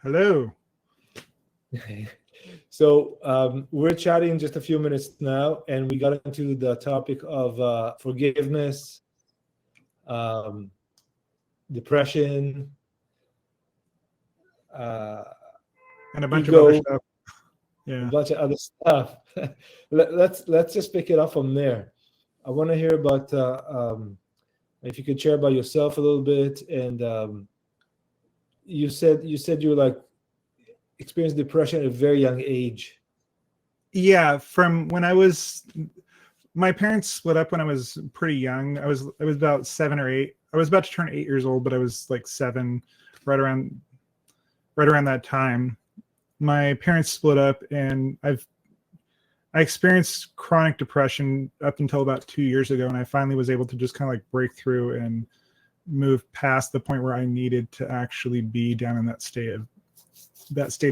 Hello. So we're chatting just a few minutes now, and we got into the topic of forgiveness, um, depression, uh, And a bunch of other ego, stuff. a Yeah. bunch of other stuff. Let's just pick it up from there. I want to hear about if you could share about yourself a little bit, and you said you like experienced depression at a very young age. Yeah. From when my parents split up when I was pretty young. I was about 7 or 8. I was about to turn 8 years old, but I was like 7, right around that time. My parents split up, and I experienced chronic depression up until about 2 years ago, and I finally was able to just kind of like break through and move past the point where I needed to actually be down in that state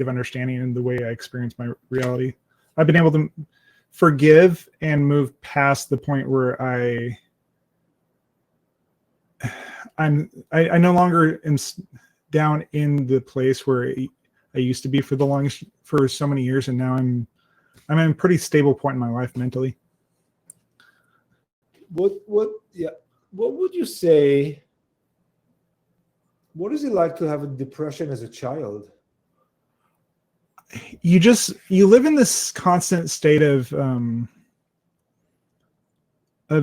of understanding and the way I experience my reality. I've been able to forgive and move past the point where I no longer am down in the place where I used to be for so many years, and now I'm in a pretty stable point in my life mentally. What would you say? What is it like to have a depression as a child? You live in this constant state of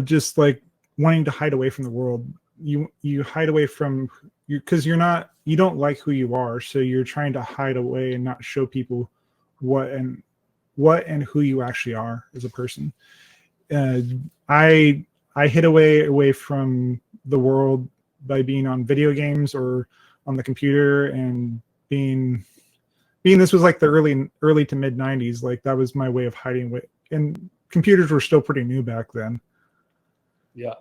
just like wanting to hide away from the world. You hide away from you because you don't like who you are, so you're trying to hide away and not show people what and who you actually are as a person. uh, I hid away from the world by being on video games or on the computer, and being this was like the early to mid 90s. Like that was my way of hiding away, and computers were still pretty new back then. Yeah.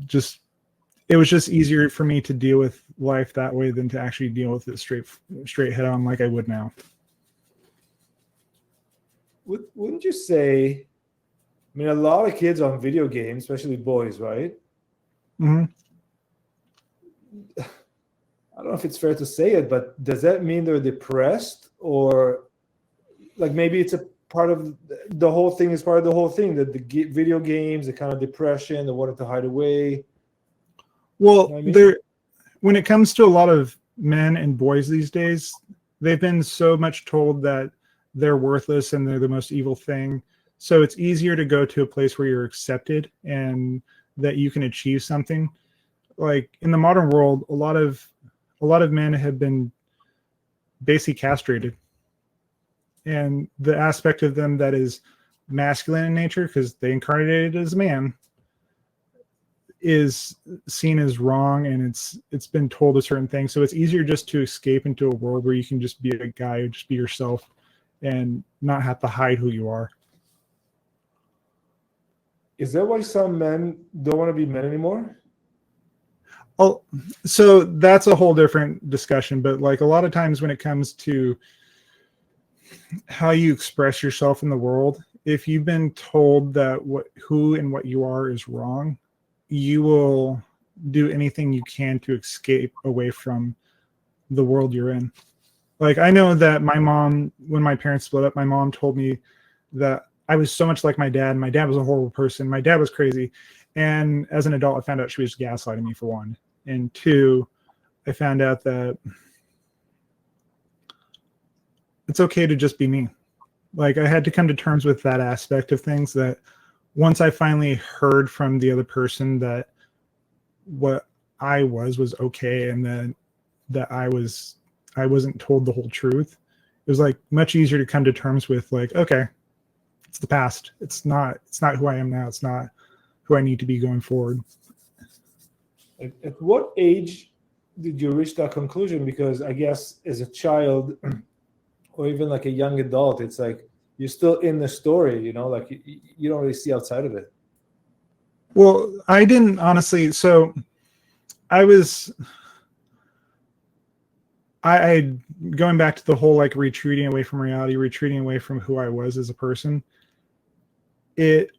Just it was just easier for me to deal with life that way than to actually deal with it straight head on like I would now. Wouldn't you say? I mean, a lot of kids on video games, especially boys, right? Hmm. I don't know if it's fair to say it, but does that mean they're depressed, or like maybe it's a part of the whole thing? Is part of the whole thing that video games, the kind of depression, they wanted to hide away. You Well, know what I mean? there when it comes to a lot of men and boys these days, they've been so much told that they're worthless and they're the most evil thing. So it's easier to go to a place where you're accepted and that you can achieve something. Like in the modern world, a lot of men have been basically castrated, and the aspect of them that is masculine in nature, because they incarnated as a man, is seen as wrong, and it's been told a certain thing. So it's easier just to escape into a world where you can just be a guy, just be yourself, and not have to hide who you are. Is that why some men don't want to be men anymore? Oh, so that's a whole different discussion. But like a lot of times when it comes to how you express yourself in the world, if you've been told that who and what you are is wrong, you will do anything you can to escape away from the world you're in. Like I know that my mom, when my parents split up, my mom told me that I was so much like my dad. My dad was a horrible person. My dad was crazy. And as an adult, I found out she was gaslighting me, for one. And two, I found out that it's okay to just be me. Like I had to come to terms with that aspect of things, that once I finally heard from the other person that what I was okay, and then that I wasn't told the whole truth, it was like much easier to come to terms with, like, okay, it's the past. It's not who I am now. It's not who I need to be going forward. At what age did you reach that conclusion? Because I guess as a child, or even like a young adult, it's like you're still in the story, like you don't really see outside of it. Well, I didn't honestly. So I was I going back to the whole like retreating away from reality, retreating away from who I was as a person. It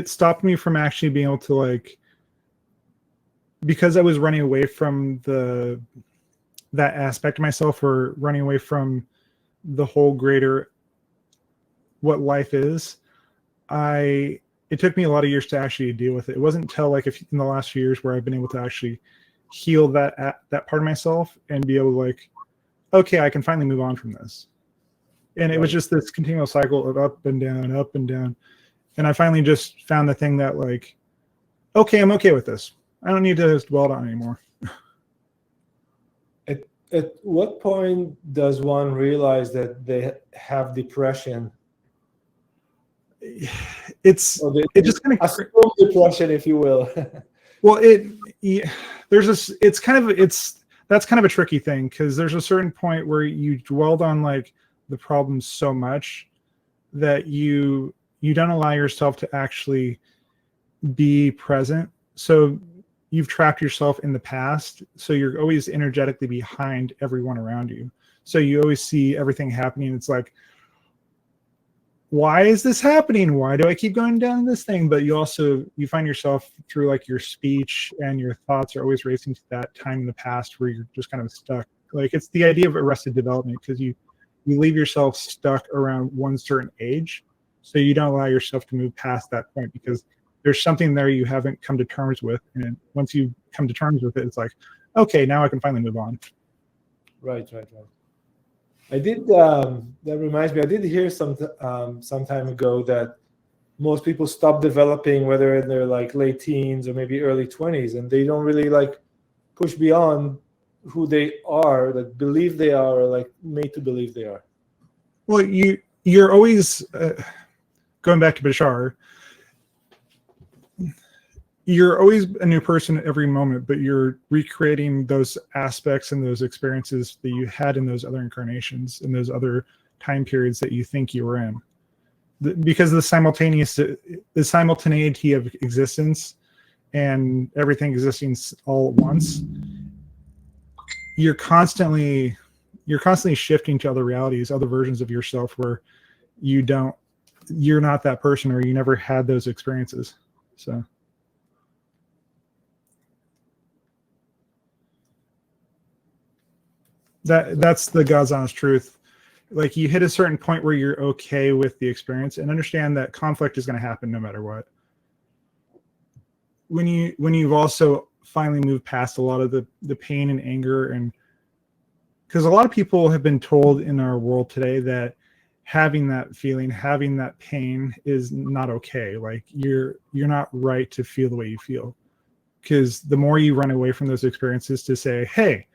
stopped me from actually being able to, like, because I was running away from that aspect of myself, or running away from the whole greater what life is, it took me a lot of years to actually deal with it. It wasn't until like in the last few years where I've been able to actually heal that part of myself and be able to like, okay, I can finally move on from this. And it was just this continual cycle of up and down, up and down. And I finally just found the thing that like, okay, I'm okay with this. I don't need to dwell on it anymore. At what point does one realize that they have depression? It just kind of depression, if you will. Well, that's kind of a tricky thing, because there's a certain point where you dwelled on like the problems so much that you don't allow yourself to actually be present. So you've trapped yourself in the past, so you're always energetically behind everyone around you. So you always see everything happening. It's like, why is this happening? Why do I keep going down this thing? But you find yourself through like your speech and your thoughts are always racing to that time in the past where you're just kind of stuck. Like, it's the idea of arrested development, because you leave yourself stuck around one certain age, so you don't allow yourself to move past that point, because there's something there you haven't come to terms with. And once you come to terms with it, it's like, okay, now I can finally move on. Right. I did, that reminds me, I did hear some time ago that most people stop developing, whether in their like late teens or maybe early 20s, and they don't really like push beyond who they are, like believe they are, or like made to believe they are. Well, you're always, going back to Bashar, you're always a new person at every moment, but you're recreating those aspects and those experiences that you had in those other incarnations, in those other time periods that you think you were in. Because of the simultaneity of existence and everything existing all at once, you're constantly shifting to other realities, other versions of yourself where you're not that person, or you never had those experiences. So that's the God's honest truth. Like, you hit a certain point where you're okay with the experience and understand that conflict is going to happen no matter what. When you've also finally moved past a lot of the pain and anger, and because a lot of people have been told in our world today that having that feeling, having that pain is not okay. Like, you're not right to feel the way you feel, because the more you run away from those experiences to say, hey,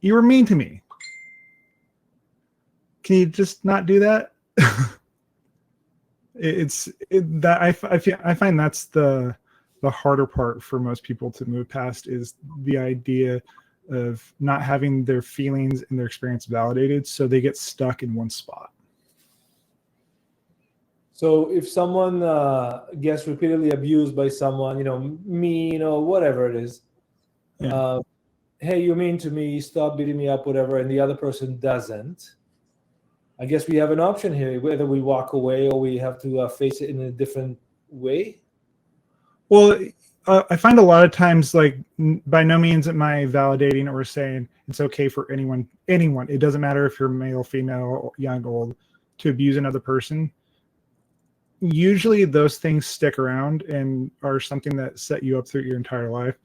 you were mean to me, can you just not do that? I find that's the harder part for most people to move past, is the idea of not having their feelings and their experience validated, so they get stuck in one spot. So if someone gets repeatedly abused by someone, mean or whatever it is, Yeah. Hey, you're mean to me, stop beating me up, whatever, and the other person doesn't, I guess we have an option here, whether we walk away or we have to face it in a different way. Well, I find a lot of times, like, by no means am I validating or saying it's okay for anyone. It doesn't matter if you're male, female, young, old, to abuse another person. Usually those things stick around and are something that set you up through your entire life,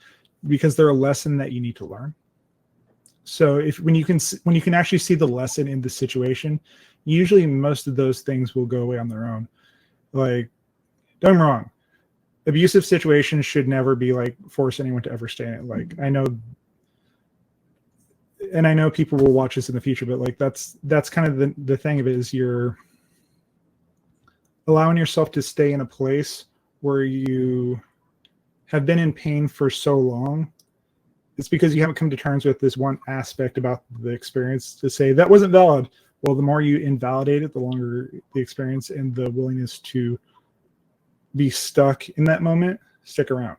because they're a lesson that you need to learn. So when you can actually see the lesson in the situation, usually most of those things will go away on their own. Like, don't get me wrong, abusive situations should never be like force anyone to ever stay in it. Like, I know people will watch this in the future, but like that's kind of the thing of it, is you're allowing yourself to stay in a place where you have been in pain for so long. It's because you haven't come to terms with this one aspect about the experience to say that wasn't valid. Well, the more you invalidate it, the longer the experience and the willingness to be stuck in that moment stick around.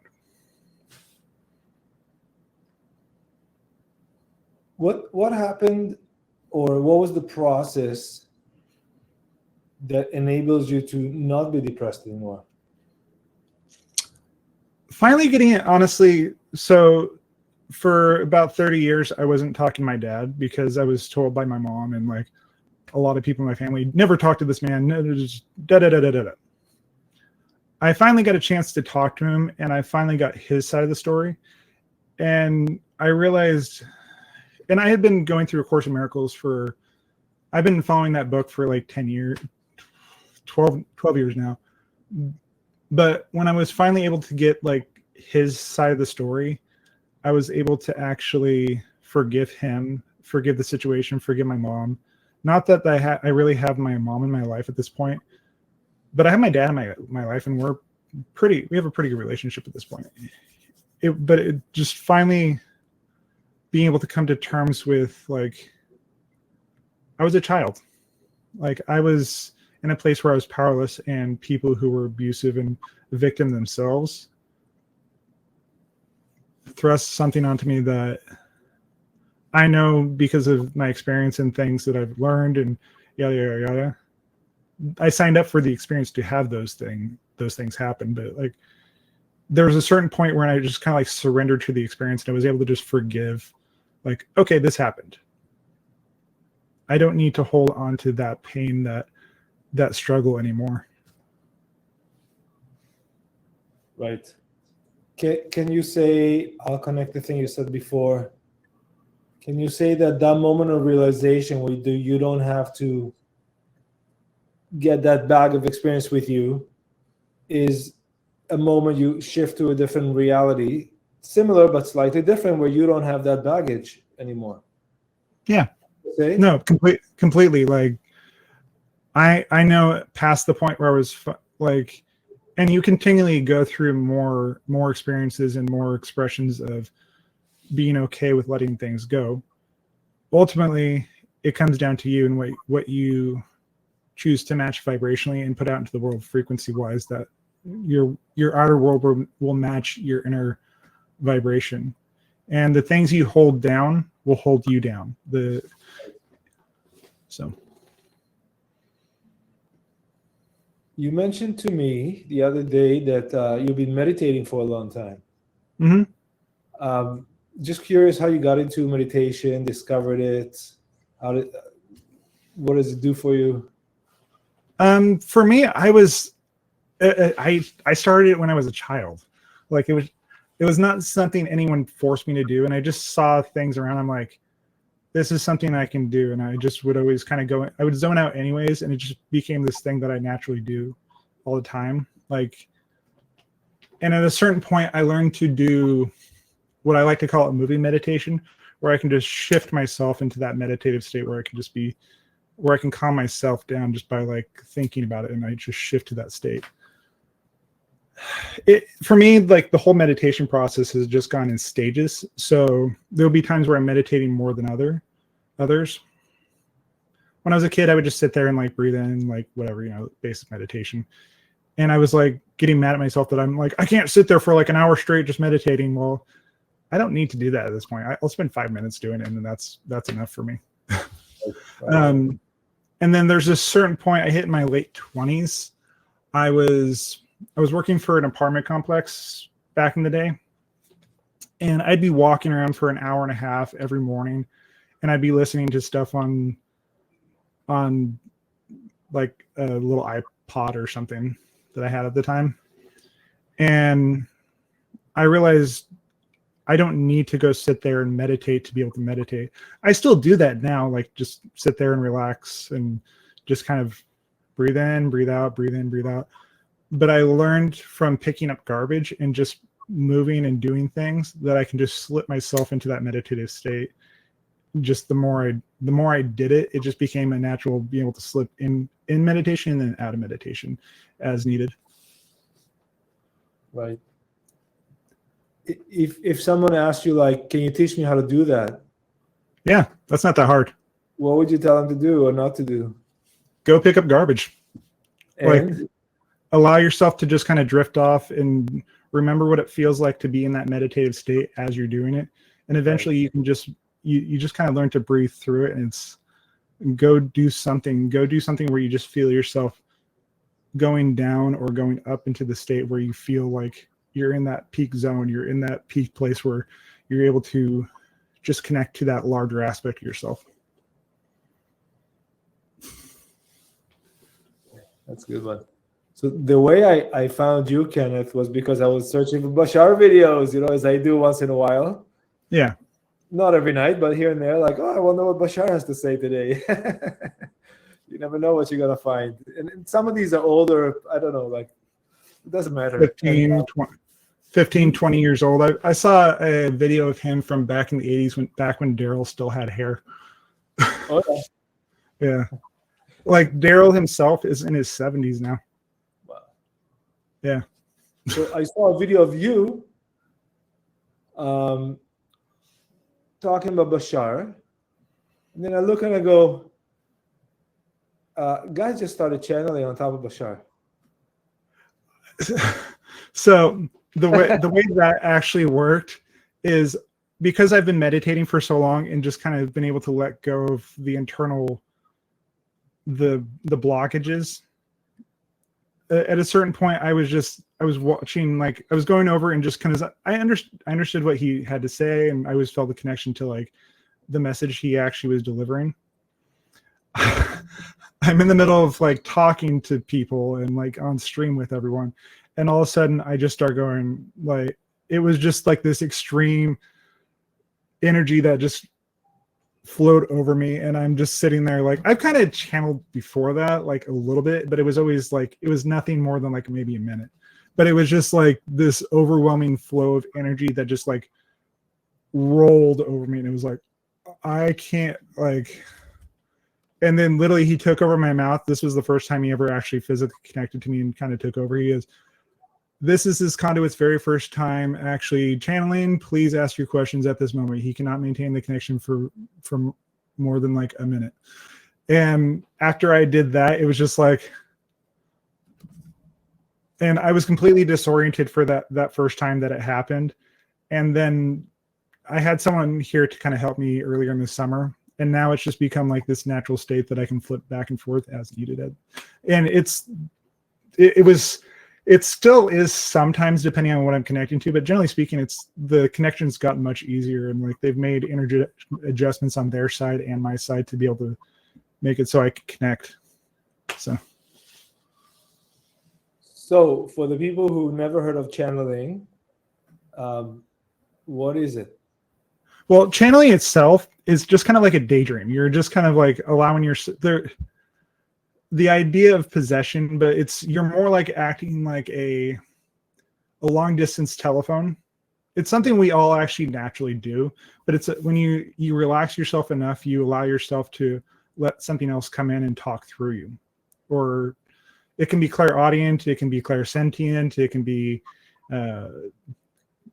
What happened, or what was the process that enables you to not be depressed anymore? Finally getting it, honestly. So for about 30 years, I wasn't talking to my dad because I was told by my mom and like a lot of people in my family, never talk to this man. No, just da da da da da. I finally got a chance to talk to him, and I finally got his side of the story. And I realized, and I had been going through A Course in Miracles I've been following that book for like 10 years, 12 years now. But when I was finally able to get like his side of the story, I was able to actually forgive him, forgive the situation, forgive my mom. Not that I really have my mom in my life at this point, but I have my dad in my life, and we have a pretty good relationship at this point. But it just finally being able to come to terms with, like, I was a child. Like, I was in a place where I was powerless, and people who were abusive and victim themselves thrust something onto me that I know because of my experience and things that I've learned and yada yada yada. I signed up for the experience to have those things happen, but like there was a certain point where I just kind of like surrendered to the experience, and I was able to just forgive, like, okay, this happened. I don't need to hold on to that pain, that struggle anymore. Right. Can you say, I'll connect the thing you said before. Can you say that moment of realization where you don't have to get that bag of experience with you is a moment you shift to a different reality, similar but slightly different, where you don't have that baggage anymore? Yeah. Say? No, completely. Like, I know past the point where I was like, and you continually go through more experiences and more expressions of being okay with letting things go. Ultimately, it comes down to you and what you choose to match vibrationally and put out into the world frequency wise, that your outer world will match your inner vibration, and the things you hold down will hold you down. So you mentioned to me the other day that you've been meditating for a long time. Mm-hmm. Just curious how you got into meditation, discovered it. What does it do for you? For me, I started it when I was a child. Like, it was not something anyone forced me to do, and I just saw things around. I'm like, this is something I can do, and I just would always kind of I would zone out anyways, and it just became this thing that I naturally do all the time. Like, and at a certain point, I learned to do what I like to call a movie meditation, where I can just shift myself into that meditative state where I can calm myself down just by like thinking about it, and I just shift to that state. For me, like, the whole meditation process has just gone in stages. So there'll be times where I'm meditating more than others. When I was a kid, I would just sit there and like breathe in, like whatever, basic meditation. And I was like getting mad at myself that I'm like, I can't sit there for like an hour straight just meditating. Well, I don't need to do that at this point. I'll spend 5 minutes doing it, and that's enough for me. And then there's a certain point I hit in my late 20s. I was working for an apartment complex back in the day, and I'd be walking around for an hour and a half every morning, and I'd be listening to stuff on like a little iPod or something that I had at the time. And I realized I don't need to go sit there and meditate to be able to meditate. I still do that now, like just sit there and relax and just kind of breathe in, breathe out, breathe in, breathe out. But I learned from picking up garbage and just moving and doing things that I can just slip myself into that meditative state. Just the more I did it, it just became a natural being able to slip in meditation and then out of meditation as needed. Right. If someone asked you, like, can you teach me how to do that? Yeah, that's not that hard. What would you tell them to do or not to do? Go pick up garbage. And like, allow yourself to just kind of drift off and remember what it feels like to be in that meditative state as you're doing it. And eventually you can just, you just kind of learn to breathe through it, and go do something where you just feel yourself going down or going up into the state where you feel like you're in that peak zone. You're in that peak place where you're able to just connect to that larger aspect of yourself. That's a good one. So the way I found you, Kenneth, was because I was searching for Bashar videos, as I do once in a while. Yeah. Not every night, but here and there, like, I wonder what Bashar has to say today. You never know what you're going to find. And some of these are older. I don't know, like, it doesn't matter. 15, 20 years old. I saw a video of him from back in the 80s, back when Daryl still had hair. Oh, yeah. Yeah. Like Daryl himself is in his 70s now. Wow. Yeah. So I saw a video of you talking about Bashar. And then I look and I go, guys just started channeling on top of Bashar. So the way that actually worked is because I've been meditating for so long and just kind of been able to let go of the internal the blockages. At a certain point, I was watching, like, I was going over and just kind of, I understood what he had to say, and I always felt the connection to like the message he actually was delivering. I'm in the middle of like talking to people and like on stream with everyone, and all of a sudden I just start going, like, it was just like this extreme energy that just flowed over me, and I'm just sitting there like, I've kind of channeled before that, like a little bit, but it was always like, it was nothing more than like maybe a minute, but it was just like this overwhelming flow of energy that just like rolled over me, and it was like, I can't, like, and then literally he took over my mouth. This was the first time he ever actually physically connected to me and kind of took over. He goes, "This is his conduit's very first time actually channeling. Please ask your questions at this moment. He cannot maintain the connection for more than like a minute." And after I did that, it was just like, and I was completely disoriented for that first time that it happened. And then I had someone here to kind of help me earlier in the summer. And now it's just become like this natural state that I can flip back and forth as needed. And it still is sometimes depending on what I'm connecting to, but generally speaking, the connection's gotten much easier, and like they've made energy adjustments on their side and my side to be able to make it so I can connect. So for the people who never heard of channeling, what is it? Well, channeling itself is just kind of like a daydream. You're just kind of like allowing the idea of possession, but you're more like acting like a long distance telephone. It's something we all actually naturally do, but it's when you relax yourself enough, you allow yourself to let something else come in and talk through you. Or it can be clairaudient, it can be clairsentient, it can be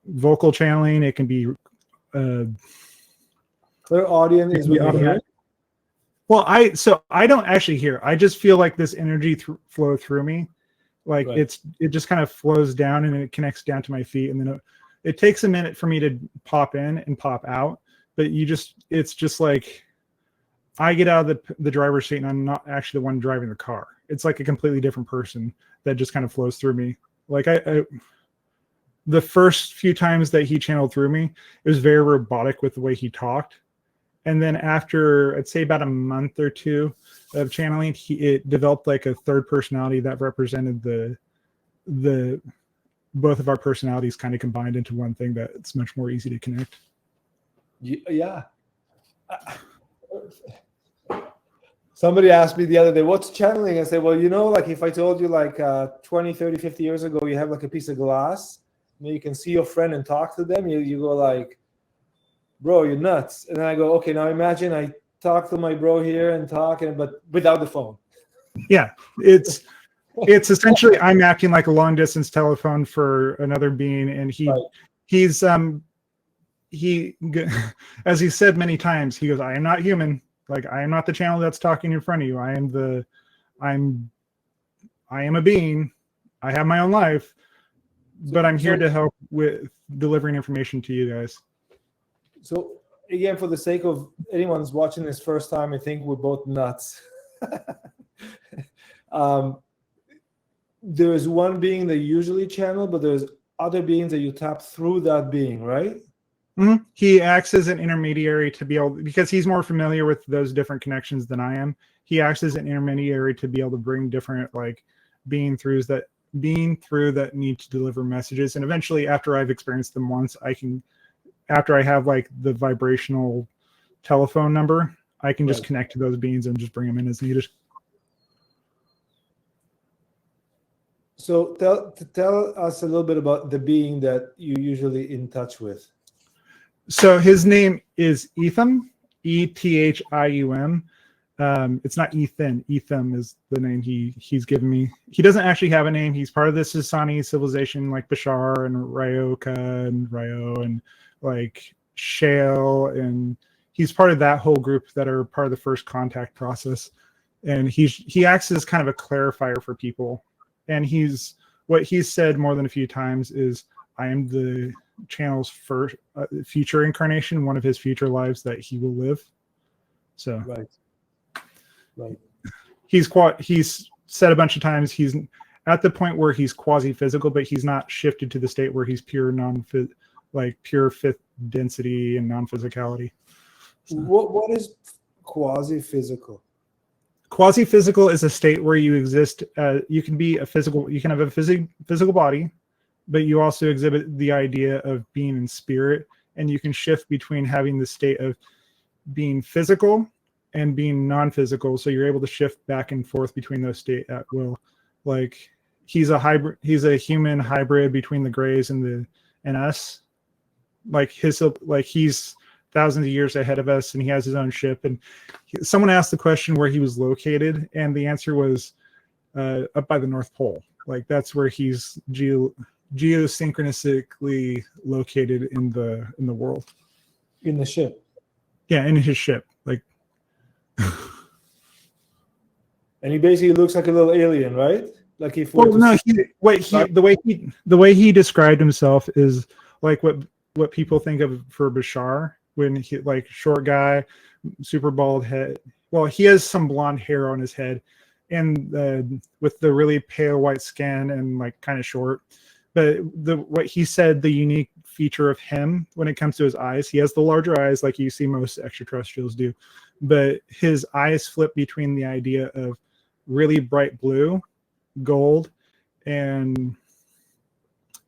vocal channeling, it can be clairaudient is when you hear. Well, I don't actually hear. I just feel like this energy flow through me, like right. It just kind of flows down and it connects down to my feet, and then it takes a minute for me to pop in and pop out. But it's just like I get out of the driver's seat and I'm not actually the one driving the car. It's like a completely different person that just kind of flows through me. Like the first few times that he channeled through me, it was very robotic with the way he talked. And then after, I'd say about a month or two of channeling, it developed like a third personality that represented the both of our personalities kind of combined into one thing that's much more easy to connect. Yeah. Somebody asked me the other day, what's channeling? I said, well, like if I told you like 20, 30, 50 years ago, you have like a piece of glass, you can see your friend and talk to them, you go like, bro, you're nuts. And then I go, okay, now imagine I talk to my bro here and but without the phone. Yeah, it's essentially I'm acting like a long distance telephone for another being, and he's as he said many times, he goes, I am not human. Like, I am not the channel that's talking in front of you. I am a being. I have my own life, but I'm here to help with delivering information to you guys. So again, for the sake of anyone's watching this first time, I think we're both nuts. There is one being that you usually channel, but there's other beings that you tap through that being, right? Mhm. He acts as an intermediary to be able, because he's more familiar with those different connections than I am. He acts as an intermediary to be able to bring different like being through that need to deliver messages. And eventually, after I've experienced them once, after I have like the vibrational telephone number, I can just Right. connect to those beings and just bring them in as needed. So tell us a little bit about the being that you usually in touch with. So his name is Etham, Ethium. It's not Ethan. Etham is the name he's given me. He doesn't actually have a name. He's part of the Sasani civilization, like Bashar and Ryoka and Ryo and like Shale, and he's part of that whole group that are part of the first contact process. And he acts as kind of a clarifier for people. And what he's said more than a few times is, I am the channel's first future incarnation, one of his future lives that he will live. So Right. he's said a bunch of times he's at the point where he's quasi-physical, but he's not shifted to the state where he's pure pure fifth density and non-physicality. So. What is quasi-physical? Quasi-physical is a state where you exist. You can have a physical body, but you also exhibit the idea of being in spirit, and you can shift between having the state of being physical and being non-physical. So you're able to shift back and forth between those states at will. Like he's a human hybrid between the Greys and us. He's thousands of years ahead of us, and he has his own ship. And someone asked the question where he was located, and the answer was up by the North Pole. Like that's where he's geosynchronistically located in the world. In the ship. Yeah, in his ship. Like and he basically looks like a little alien, right? Like if the way he described himself is like what people think of for Bashar, when he like short guy, super bald head. Well, he has some blonde hair on his head, and with the really pale white skin and like kind of short. But what he said, the unique feature of him when it comes to his eyes, he has the larger eyes like you see most extraterrestrials do, but his eyes flip between the idea of really bright blue, gold, and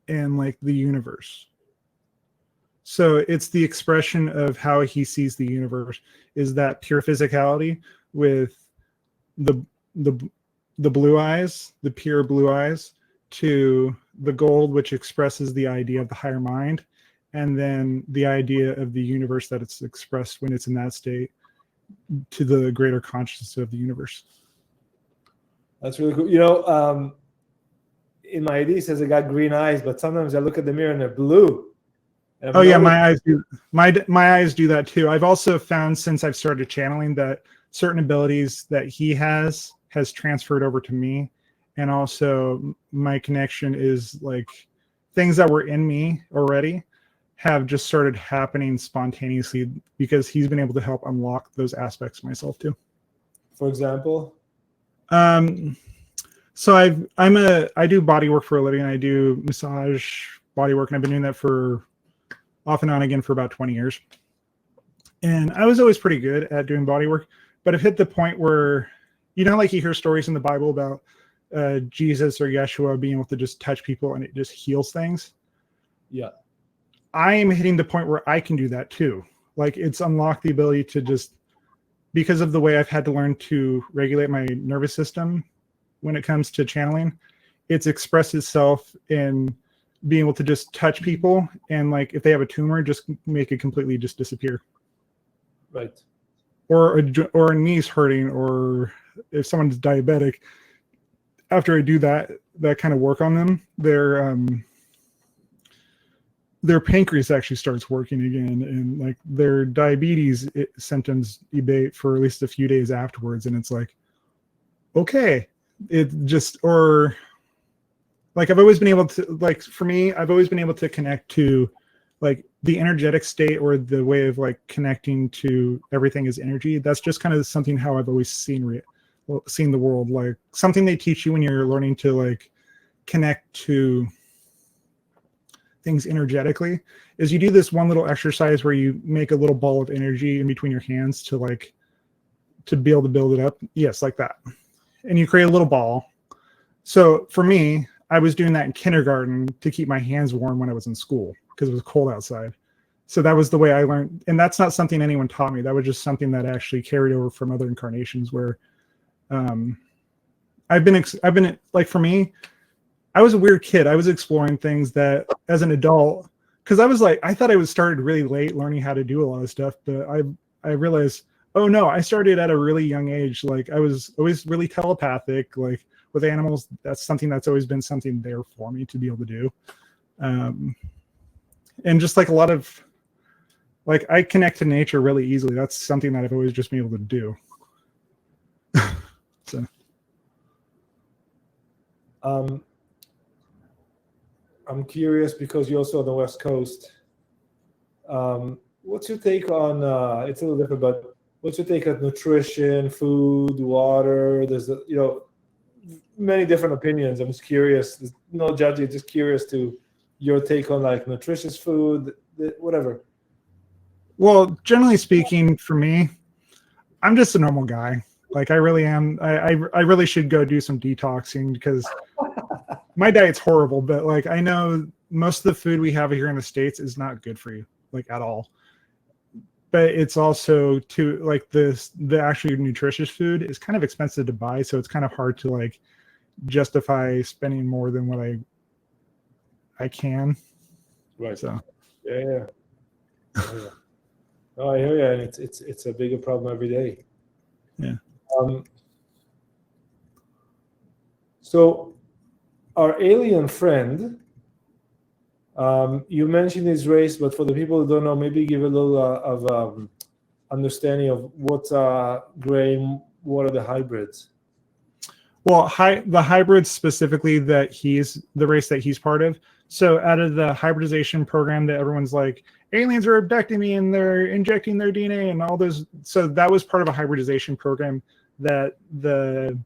like the universe. So it's the expression of how he sees the universe is that pure physicality with the blue eyes, the pure blue eyes, to the gold, which expresses the idea of the higher mind, and then the idea of the universe that it's expressed when it's in that state to the greater consciousness of the universe. That's really cool. In my ID says I got green eyes, but sometimes I look at the mirror and they're blue. Oh yeah, my eyes do. My eyes do that too. I've also found since I've started channeling that certain abilities that he has transferred over to me, and also my connection is like things that were in me already have just started happening spontaneously because he's been able to help unlock those aspects of myself too. For example, so I do body work for a living. I do massage body work, and I've been doing that for off and on again for about 20 years. And I was always pretty good at doing body work, but I've hit the point where, like you hear stories in the Bible about Jesus or Yeshua being able to just touch people and it just heals things. Yeah. I am hitting the point where I can do that too. Like it's unlocked the ability to just, because of the way I've had to learn to regulate my nervous system when it comes to channeling, it's expressed itself in being able to just touch people, and like if they have a tumor, just make it completely just disappear. Right. Or a knee's hurting, or if someone's diabetic, after I do that kind of work on them, their pancreas actually starts working again, and like their diabetes symptoms abate for at least a few days afterwards. And it's like, okay, it just, or like I've always been able to, like for me, I've always been able to connect to like the energetic state, or the way of like connecting to everything as energy. That's just kind of something how I've always seen the world, like something they teach you when you're learning to like connect to things energetically is you do this one little exercise where you make a little ball of energy in between your hands to be able to build it up. Yes, like that. And you create a little ball. So for me, I was doing that in kindergarten to keep my hands warm when I was in school because it was cold outside. So that was the way I learned. And that's not something anyone taught me. That was just something that actually carried over from other incarnations where I've been like, for me, I was a weird kid. I was exploring things that as an adult, because I thought I was started really late learning how to do a lot of stuff, but I realized, oh no, I started at a really young age. Like I was always really telepathic, like with animals. That's something that's always been something there for me to be able to do. And just like a lot of, like I connect to nature really easily. That's something that I've always just been able to do. So. I'm curious because you're also on the West Coast. What's your take on, it's a little different, but what's your take on nutrition, food, water? There's, many different opinions. I'm just curious. There's no judging, just curious to your take on like nutritious food, whatever. Well, generally speaking, for me, I'm just a normal guy. Like I really am. I really should go do some detoxing because my diet's horrible. But like I know most of the food we have here in the States is not good for you, like at all. But it's also too like the actually nutritious food is kind of expensive to buy, so it's kind of hard to like justify spending more than what I can. Right. So Yeah. No, I hear you, and it's a bigger problem every day. Yeah. So our alien friend, you mentioned his race, but for the people who don't know, maybe give a little of understanding of what's gray, what are the hybrids? Well, the hybrids specifically that the race that he's part of. So out of the hybridization program that everyone's like, aliens are abducting me and they're injecting their DNA and all those. So that was part of a hybridization program that the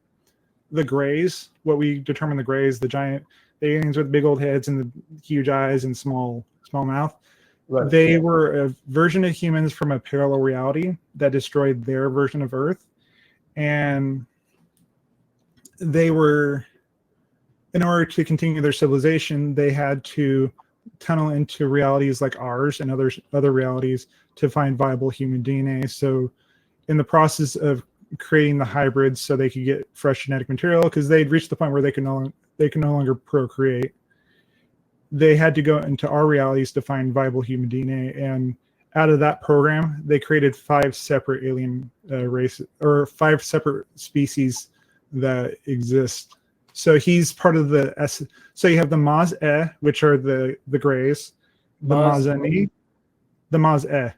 grays, what we determine the grays, the aliens with big old heads and the huge eyes and small mouth. Right. They were a version of humans from a parallel reality that destroyed their version of Earth. And they were, in order to continue their civilization, they had to tunnel into realities like ours and other realities to find viable human DNA. So in the process of creating the hybrids so they could get fresh genetic material, because they'd reached the point where they could no longer procreate, they had to go into our realities to find viable human DNA. And out of that program, they created 5 separate alien races, or 5 separate species that exist. So he's part of the S. So you have the Maz-E, which are the grays, the Maz-Ni, the Maz-E.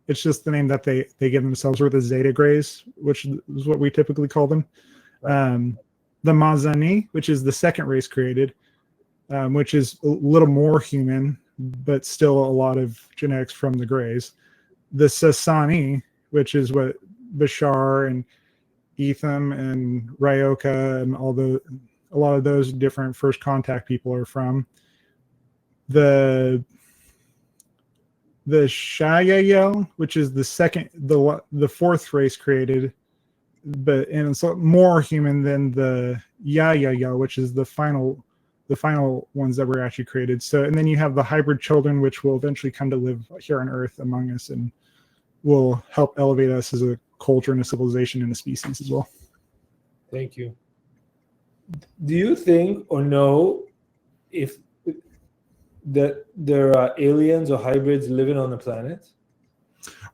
It's just the name that they give themselves, or the Zeta Grays, which is what we typically call them. Right. The Maz-Ni, which is the second race created, which is a little more human, but still a lot of genetics from the Grays. The Sasani, which is what Bashar and Etham and Ryoka and a lot of those different first contact people are from. The Shayayel, which is the fourth race created, and it's more human than the Yayayel, which is the final ones that were actually created. So, and then you have the hybrid children, which will eventually come to live here on Earth among us and will help elevate us as a culture and a civilization and a species as well. Thank you. Do you think or know if that there are aliens or hybrids living on the planet?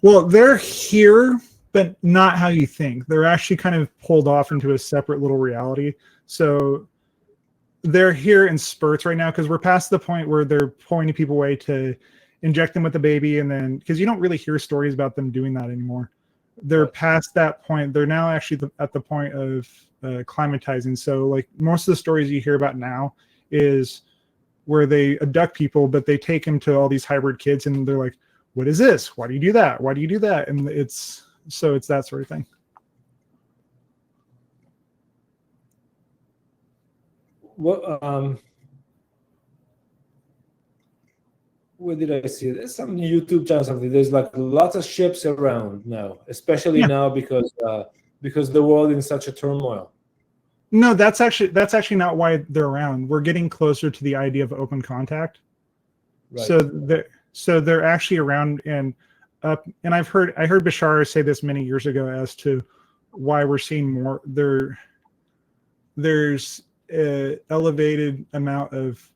Well, they're here, but not how you think. They're actually kind of pulled off into a separate little reality. So they're here in spurts right now because we're past the point where they're pointing people away to inject them with the baby, and then because you don't really hear stories about them doing that anymore. They're past that point. They're now actually at the point of climatizing. So like most of the stories you hear about now is where they abduct people, but they take them to all these hybrid kids and they're like, what is this? Why do you do that? Why do you do that? And it's that sort of thing. What where did I see it? There's some YouTube channel something. There's like lots of ships around now, especially Yeah. now because the world in such a turmoil. No, that's actually not why they're around. We're getting closer to the idea of open contact. Right. So they're actually around and up. And I heard Bashar say this many years ago as to why we're seeing more. There's an elevated amount of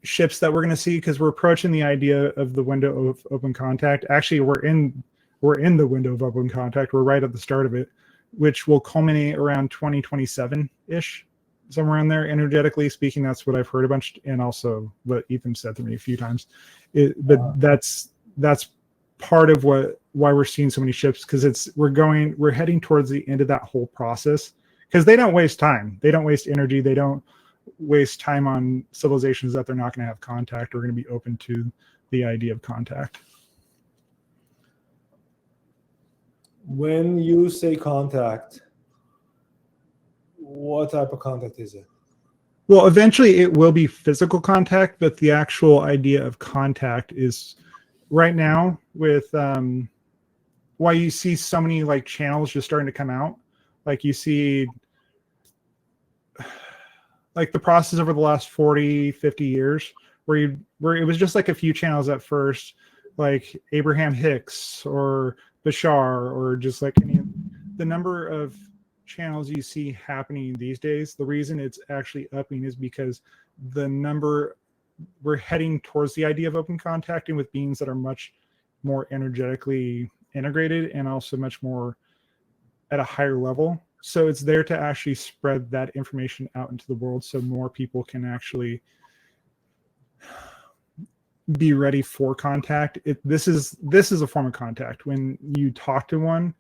ships that we're going to see because we're approaching the idea of the window of open contact. Actually, we're in the window of open contact. We're right at the start of it, which will culminate around 2027-ish, somewhere in there. Energetically speaking, that's what I've heard a bunch, and also what Ethan said to me a few times. But that's part of why we're seeing so many ships, because we're heading towards the end of that whole process, because they don't waste time. They don't waste energy. They don't waste time on civilizations that they're not going to have contact or going to be open to the idea of contact. When you say contact, what type of contact is it? Well, eventually it will be physical contact, but the actual idea of contact is right now with why you see so many like channels just starting to come out. Like you see like the process over the last 40, 50 years where it was just like a few channels at first, like Abraham Hicks or Bashar, or just like the number of channels you see happening these days. The reason it's actually upping is because we're heading towards the idea of open contacting with beings that are much more energetically integrated and also much more at a higher level. So it's there to actually spread that information out into the world so more people can actually be ready for contact. This is a form of contact. When you talk to one,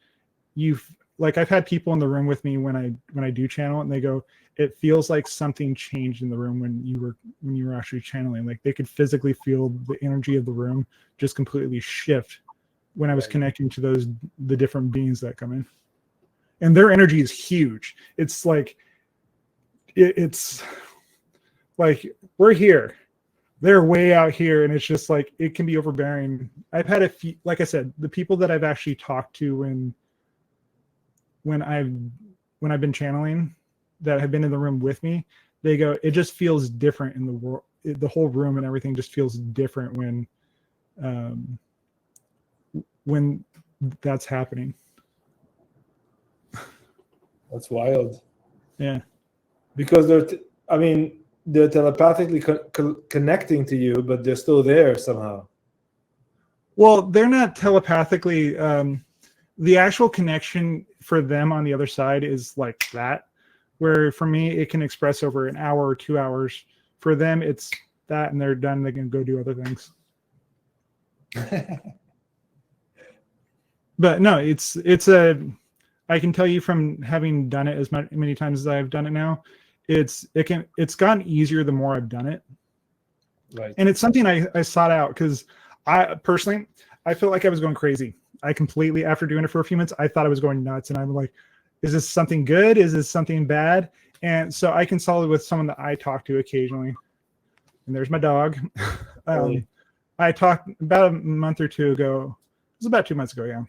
I've had people in the room with me when I do channel, and they go, it feels like something changed in the room when you were actually channeling. Like they could physically feel the energy of the room just completely shift when I was connecting to the different beings that come in. And their energy is huge. It's like we're here, they're way out here, and it's just like it can be overbearing. I've had a few, like I said, the people that I've actually talked to when I've been channeling, that have been in the room with me, they go, it just feels different in the world. The whole room and everything just feels different when that's happening. That's wild. Yeah. Because they're telepathically connecting to you, but they're still there somehow. Well, they're not telepathically. The actual connection for them on the other side is like that, where for me, it can express over an hour or 2 hours. For them, it's that, and they're done. They can go do other things. But no, I can tell you from having done it as many times as I've done it now, it's gotten easier the more I've done it. Right. And it's something I sought out because I personally felt like I was going crazy. I completely, after doing it for a few months, I thought I was going nuts, and I'm like, is this something good? Is this something bad? And so I consulted with someone that I talk to occasionally, and there's my dog. I talked about a month or two ago. It was about 2 months ago. Yeah.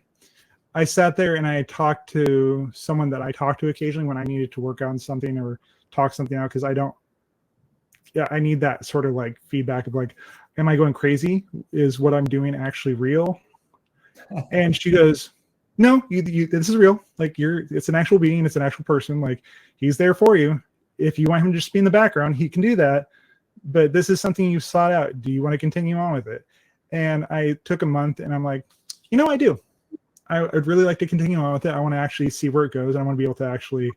I sat there and I talked to someone that I talk to occasionally when I needed to work on something or talk something out, because I need that sort of like feedback of like, am I going crazy? Is what I'm doing actually real? And she goes, no, this is real. Like it's an actual being. It's an actual person. Like he's there for you. If you want him to just be in the background, he can do that. But this is something you sought out. Do you want to continue on with it? And I took a month, and I'm like, I do. I'd really like to continue on with it. I want to actually see where it goes. I want to be able to actually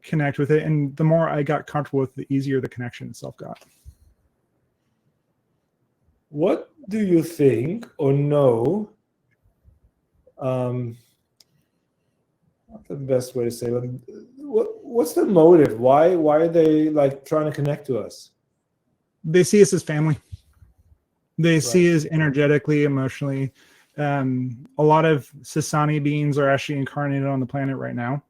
connect with it. And the more I got comfortable with it, the easier the connection itself got. What do you think or know? Not the best way to say it. What's the motive? Why are they like trying to connect to us? They see us as family. They see us energetically, emotionally. A lot of Sasani beings are actually incarnated on the planet right now.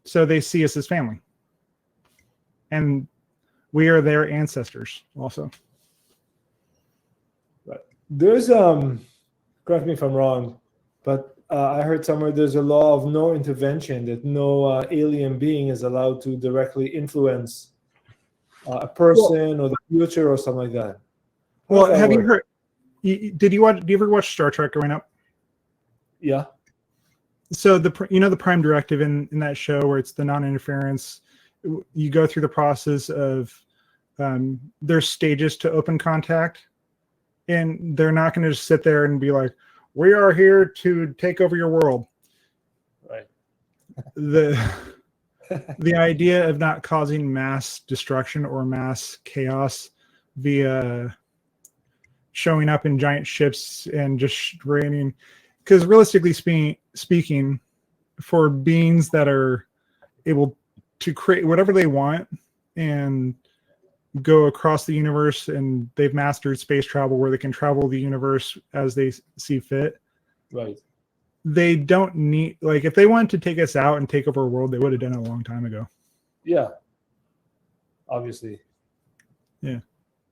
So they see us as family. And we are their ancestors also. There's correct me if I'm wrong, but I heard somewhere there's a law of no intervention, that no alien being is allowed to directly influence a Well, person or the future or something like that. How does well, that have you work? heard? Did you watch? Do you ever watch Star Trek growing up? Yeah. So the prime directive in that show where it's the non-interference. You go through the process of there's stages to open contact, and they're not going to just sit there and be like, "We are here to take over your world." Right. The the idea of not causing mass destruction or mass chaos via showing up in giant ships and just raining, because realistically speaking, for beings that are able to create whatever they want and go across the universe, and they've mastered space travel where they can travel the universe as they see fit, Right. they don't need, like, if they wanted to take us out and take over a world, they would have done it a long time ago. Yeah. Obviously. Yeah.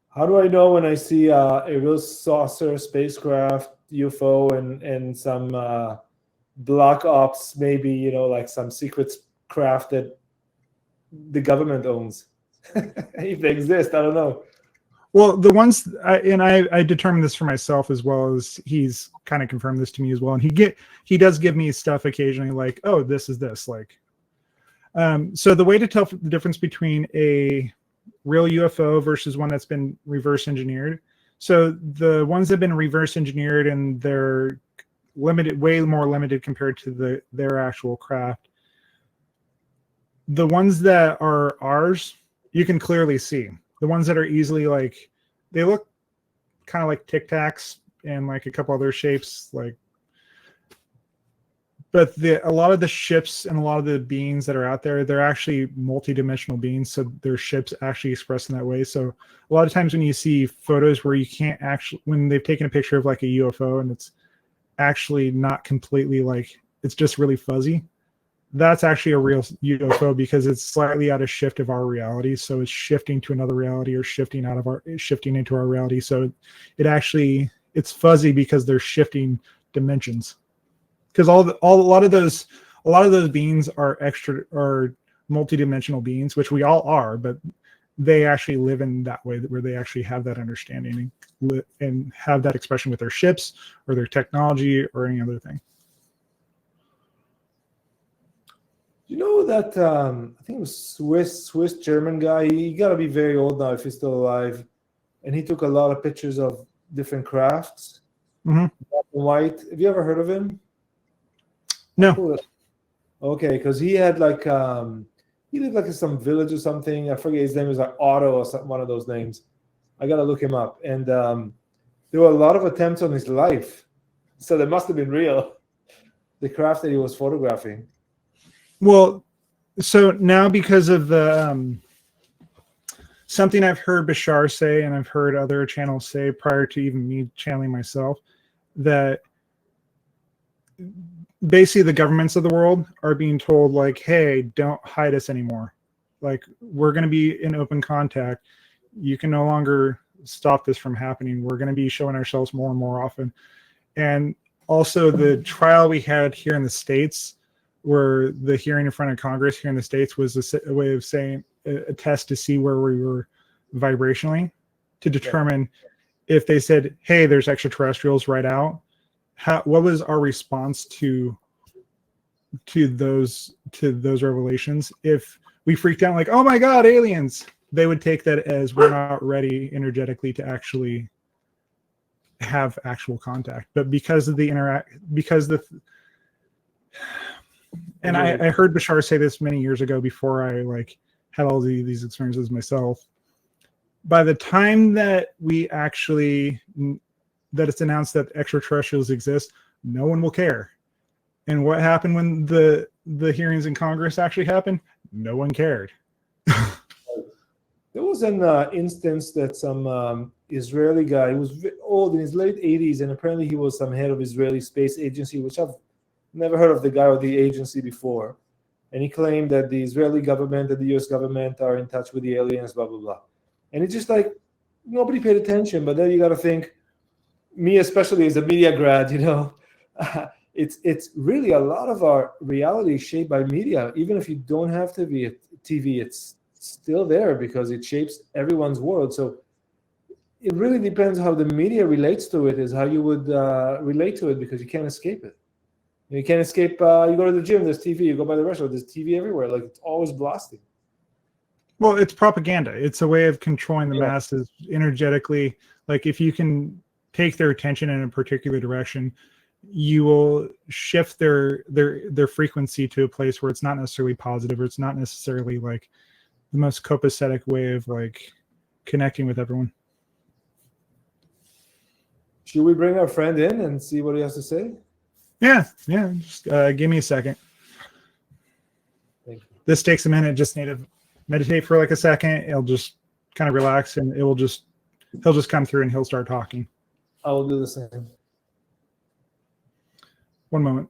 How do I know when I see a real saucer, spacecraft, UFO, and some block ops, maybe, like some secret craft that the government owns? If they exist, I don't know. Well, the ones I determined this for myself, as well as he's kind of confirmed this to me as well. And he does give me stuff occasionally, like, oh, this is this, like. So the way to tell the difference between a real UFO versus one that's been reverse engineered. So the ones that have been reverse engineered and they're limited, way more limited compared to their actual craft. The ones that are ours, you can clearly see. The ones that are easily, like, they look kind of like Tic Tacs and like a couple other shapes, like. But a lot of the ships and a lot of the beings that are out there, they're actually multi-dimensional beings, so their ships actually express in that way. So a lot of times when you see photos where you can't actually, when they've taken a picture of like a UFO and it's actually not completely, like, it's just really fuzzy, that's actually a real UFO, because it's slightly out of shift of our reality. So it's shifting to another reality, or shifting into our reality. So it's fuzzy because they're shifting dimensions. Because a lot of those beings are multidimensional beings, which we all are, but they actually live in that way, where they actually have that understanding and have that expression with their ships or their technology or any other thing. You know that I think it was Swiss German guy. He got to be very old now if he's still alive, and he took a lot of pictures of different crafts, Mm-hmm. black and white. Have you ever heard of him? No. Okay, because he had like he lived like in some village or something. I forget, his name was like Otto or something, one of those names. I gotta look him up. And there were a lot of attempts on his life, so they must have been real. The craft that he was photographing. Well, so now, because of the something I've heard Bashar say, and I've heard other channels say prior to even me channeling myself, that basically the governments of the world are being told, like, hey, don't hide us anymore. Like, we're going to be in open contact. You can no longer stop this from happening. We're going to be showing ourselves more and more often. And also the trial we had here in the States, where the hearing in front of Congress here in the States was a way of saying a test to see where we were vibrationally, to determine if they said, hey, there's extraterrestrials right out. What was our response to those revelations? If we freaked out like, oh my God, aliens, they would take that as we're not ready energetically to actually have actual contact. But because of and I heard Bashar say this many years ago, before I like had all these experiences myself. By the time that it's announced that extraterrestrials exist, no one will care. And what happened when the hearings in Congress actually happened? No one cared. There was an instance that some Israeli guy, he was old, in his late 80s, and apparently he was some head of Israeli space agency, which I've never heard of the guy or the agency before. And he claimed that the Israeli government and the US government are in touch with the aliens, blah, blah, blah. And it's just like, nobody paid attention. But then you got to think, me especially as a media grad, it's really a lot of our reality is shaped by media. Even if you don't have TV, it's still there because it shapes everyone's world. So it really depends how the media relates to it is how you would relate to it, because you can't escape it. You can't escape. You go to the gym, there's TV. You go by the restaurant, there's TV everywhere. Like, it's always blasting. Well, it's propaganda. It's a way of controlling the Yeah. masses energetically. Like, if you can take their attention in a particular direction, you will shift their frequency to a place where it's not necessarily positive, or it's not necessarily like the most copacetic way of like connecting with everyone. Should we bring our friend in and see what he has to say? Yeah. Just give me a second. Thank you. This takes a minute. Just need to meditate for like a second. It'll just kind of relax, and he'll just come through and he'll start talking. I will do the same. One moment.